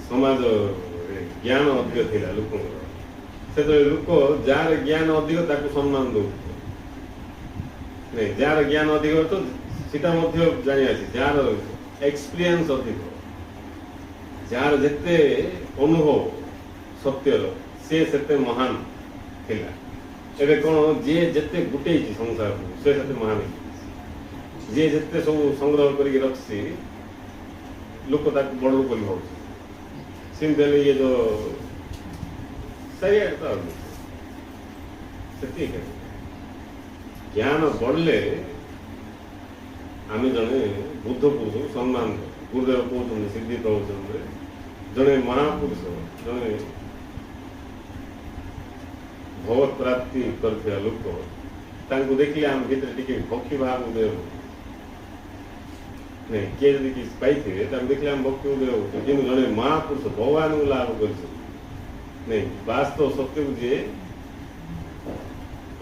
ସମାଜ ଜ୍ଞାନ ଅଧିକ ଥିଲା ଲୋକଙ୍କର। ସେତେବେଳେ ଲୋକ ଯାହାର ଜ୍ଞାନ ଅଧିକ ତାକୁ ସମ୍ମାନ ଦଉଥିଲେ। ନାଇଁ, ଯାହାର ଜ୍ଞାନ ଅଧିକ ତ ସେଟା ମଧ୍ୟ ଜାଣି ଅଛି, ଯାହାର ଏକ୍ସପିରିଏନ୍ସ ଅଧିକ, ଯାହାର ଯେତେ ଅନୁଭବ ସତ୍ୟର, ସେ ସେତେ ମହାନ ଥିଲା। ଏବେ କ'ଣ, ଯିଏ ଯେତେ ଗୁଟେଇଛି ସଂସାରକୁ ସେ ସେତେ ମହାନ ହେଇଛି। ଯିଏ ଯେତେ ସବୁ ସଂଗ୍ରହ କରିକି ରଖିଛି ଲୋକ ତାକୁ ବଡ଼ ଲୋକ ବୋଲି ଭାବୁଛି। ସେମିତି ହେଲେ ଇଏ ଯୋଉ ଚାରିଆଡ଼େ ତ ସେତିକି ଜ୍ଞାନ ବଢ଼ିଲେ ଆମେ ଜଣେ ବୁଦ୍ଧ ପୁରୁଷକୁ ସମ୍ମାନ କରୁ। ଗୁରୁଦେବ କହୁଛନ୍ତି ସିଦ୍ଧି ପ୍ରବଚନରେ, ଜଣେ ମହାପୁରୁଷ, ଜଣେ ଭଗବତ ପ୍ରାପ୍ତି କରିଥିବା ଲୋକ, ତାଙ୍କୁ ଦେଖିଲେ ଆମ ଭିତରେ ଟିକେ ଭକ୍ତି ଭାବ ଉଦୟ ହୁଏ। ନାଇଁ, କିଏ ଯଦି କିଛି ପାଇଥିବେ ତାଙ୍କୁ ଦେଖିଲେ ଆମେ ଭକ୍ତି ଉଦୟ ହଉଛୁ। କିନ୍ତୁ ଜଣେ ମହାପୁରୁଷ ଭଗବାନଙ୍କୁ ଲାଭ କରିଛନ୍ତି, ନାଇଁ, ବାସ୍ତବ ସତ୍ୟକୁ ଯିଏ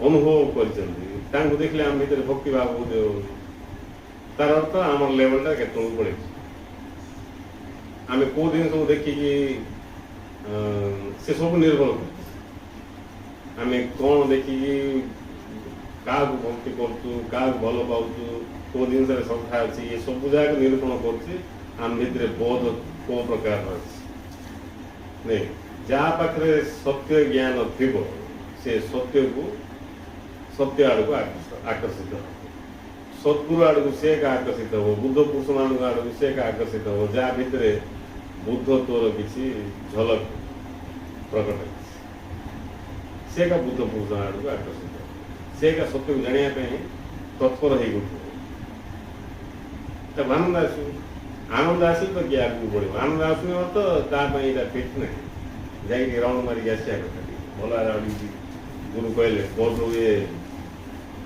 ଅନୁଭବ କରିଛନ୍ତି, ତାଙ୍କୁ ଦେଖିଲେ ଆମ ଭିତରେ ଭକ୍ତି ଭାବ ଉଦୟ ହଉଛି। ତାର ଅର୍ଥ ଆମର ଲେଭେଲଟା କେତେବେଳକୁ ପଳେଇଛି। ଆମେ କୋଉ ଜିନିଷକୁ ଦେଖିକି ସେ ସବୁ ନିର୍ଭର କରୁଛୁ। ଆମେ କ'ଣ ଦେଖିକି କାହାକୁ ଭକ୍ତି କରୁଛୁ, କାହାକୁ ଭଲ ପାଉଛୁ, କୋଉ ଜିନିଷରେ ଶ୍ରଦ୍ଧା ଅଛି, ଏ ସବୁ ଯାକ ନିରୂପଣ କରୁଛି ଆମ ଭିତରେ ବୋଧ କୋଉ ପ୍ରକାରର ଅଛି। ନାଇଁ, ଯାହା ପାଖରେ ସତ୍ୟ ଜ୍ଞାନ ଥିବ ସେ ସତ୍ୟ ଆଡ଼କୁ ଆକର୍ଷିତ ହେବ। ସଦ୍ଗୁରୁ ଆଡ଼କୁ ସେ ଏକା ଆକର୍ଷିତ ହେବ। ବୁଦ୍ଧ ପୁରୁଷମାନଙ୍କ ଆଡ଼କୁ ସେ ଏକା ଆକର୍ଷିତ ହେବ, ଯାହା ଭିତରେ ବୁଦ୍ଧତ୍ୱର କିଛି ଝଲକ ପ୍ରକଟ ହେଇଛି। ସେ ଏକା ବୁଦ୍ଧ ପୁରୁଷ ଆଡ଼କୁ ଆକର୍ଷିତ ହେବ। ସେ ଏକା ସତ୍ୟକୁ ଜାଣିବା ପାଇଁ ତତ୍ପର ହେଇକି ଉଠିବ। ତାକୁ ଆନନ୍ଦ ଆସିବ। ଆନନ୍ଦ ଆସିଲେ ତ କିଏ ଆଗକୁ ବଢ଼ିବ। ଆନନ୍ଦ ଆସୁନି ତ ତା ପାଇଁ ଏଇଟା ଫିଟ୍ ନାହିଁ। ଯାଇକି ରାଉଣ୍ଡ ମାରିକି ଆସିବା କଥା। ଭଲ ଗୁରୁ କହିଲେ ବହୁତ ଇଏ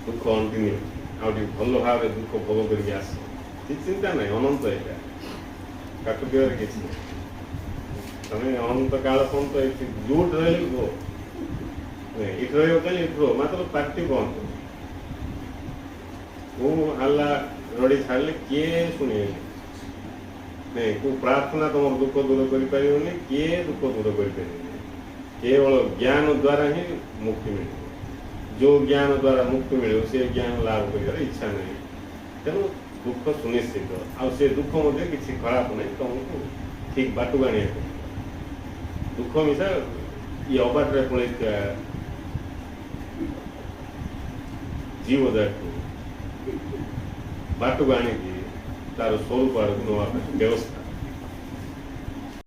ଦୁଃଖ ଅନ୍ତିନି, ଆଉ ଟିକେ ଭଲ ଭାବରେ ଦୁଃଖ ଭୋଗ କରିକି ଆସ। କିଛି ଚିନ୍ତା ନାହିଁ, ଅନନ୍ତ ଏଇଟା କାକୁଟିବାରେ କିଛି ନାହିଁ। ତମେ ଅନନ୍ତ କାଳ ପର୍ଯ୍ୟନ୍ତ ଏଠି ଯୋଉଠି ରହିଲେ ରୁହ, ଏଠି ରହିବ କାଲି ଏଠି ରୁହ, ମାତ୍ର ପାଟି ବନ୍ଦ। କୋଉ ହାଲ୍ଲା ରଡ଼ି ଛାଡ଼ିଲେ କିଏ ଶୁଣିବେନି। ନାଇଁ, କୋଉ ପ୍ରାର୍ଥନା ତମର ଦୁଃଖ ଦୂର କରିପାରିବନି, କିଏ ଦୁଃଖ ଦୂର କରିପାରିବନି। କେବଳ ଜ୍ଞାନ ଦ୍ୱାରା ହିଁ ମୁକ୍ତି ମିଳିବ। ଯୋଉ ଜ୍ଞାନ ଦ୍ୱାରା ମୁକ୍ତି ମିଳିବ ସେ ଜ୍ଞାନ ଲାଭ କରିବାର ଇଚ୍ଛା ନାହିଁ। ତେଣୁ ଦୁଃଖ ସୁନିଶ୍ଚିତ, ଆଉ ସେ ଦୁଃଖ ମଧ୍ୟ କିଛି ଖରାପ ନାହିଁ, ତମକୁ ଠିକ୍ ବାଟକୁ ଆଣିବାକୁ। ଦୁଃଖ ମିଶା ଇଏ ଅବାଟରେ ପଳେଇଥିବା ଜୀବ ଯାକୁ ବାଟକୁ ଆଣିକି ତାର ସ୍ୱରୂପ ଆଡ଼କୁ ନେବା ପାଇଁ ବ୍ୟବସ୍ଥା